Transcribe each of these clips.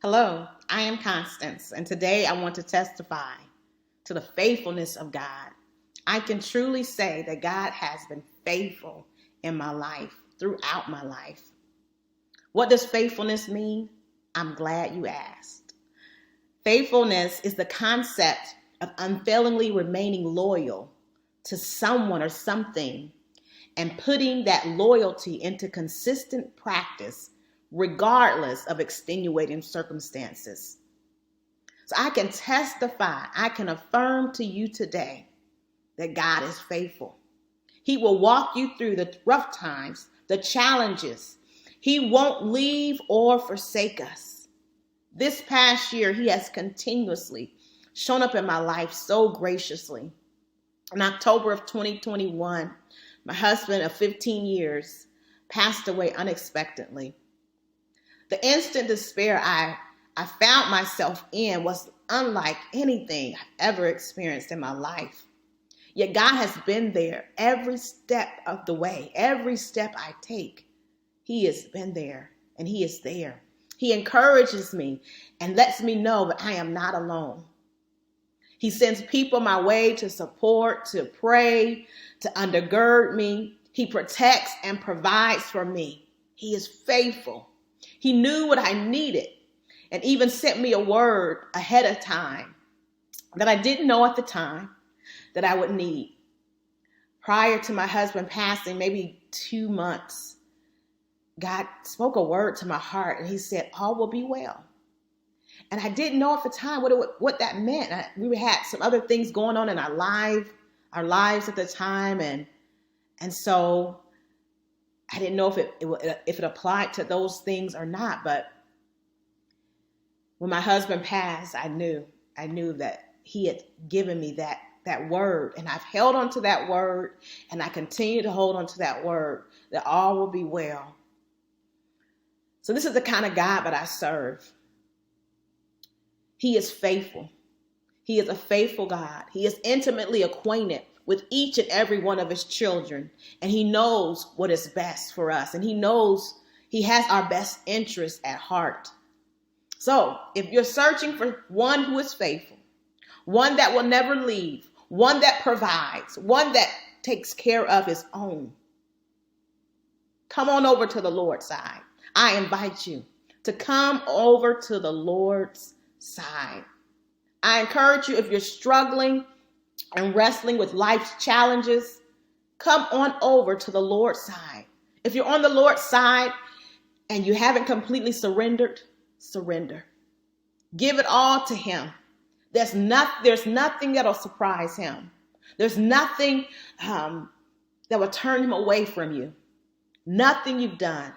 Hello, I am Constance, and today I want to testify to the faithfulness of God. I can truly say that God has been faithful in my life, throughout my life. What does faithfulness mean? I'm glad you asked. Faithfulness is the concept of unfailingly remaining loyal to someone or something and putting that loyalty into consistent practice regardless of extenuating circumstances. So I can testify, I can affirm to you today that God is faithful. He will walk you through the rough times, the challenges. He won't leave or forsake us. This past year, He has continuously shown up in my life so graciously. In October of 2021, my husband of 15 years passed away unexpectedly. The instant despair I found myself in was unlike anything I've ever experienced in my life. Yet God has been there every step of the way, every step I take. He has been there and He is there. He encourages me and lets me know that I am not alone. He sends people my way to support, to pray, to undergird me. He protects and provides for me. He is faithful. He knew what I needed and even sent me a word ahead of time that I didn't know at the time that I would need. Prior to my husband passing, maybe 2 months, God spoke a word to my heart and He said, all will be well. And I didn't know at the time what that meant. We had some other things going on in our lives at the time. And so I didn't know if it applied to those things or not. But when my husband passed, I knew that He had given me that word. And I've held on to that word, and I continue to hold on to that word, that all will be well. So this is the kind of God that I serve. He is faithful. He is a faithful God. He is intimately acquainted with each and every one of His children. And He knows what is best for us. And He knows He has our best interests at heart. So if you're searching for one who is faithful, one that will never leave, one that provides, one that takes care of His own, come on over to the Lord's side. I invite you to come over to the Lord's side. I encourage you, if you're struggling and wrestling with life's challenges, come on over to the Lord's side. If you're on the Lord's side and you haven't completely surrendered, surrender. Give it all to Him. There's nothing that'll surprise Him. There's nothing that will turn Him away from you. Nothing you've done.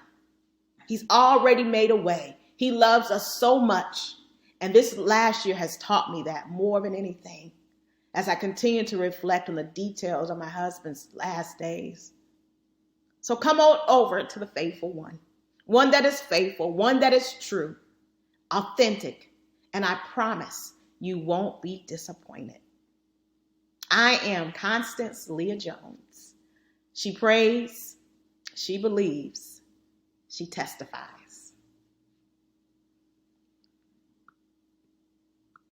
He's already made a way. He loves us so much. And this last year has taught me that more than anything, as I continue to reflect on the details of my husband's last days. So come on over to the faithful one that is faithful, one that is true, authentic, and I promise you won't be disappointed. I am Constance Leah Jones. She prays, she believes, she testifies.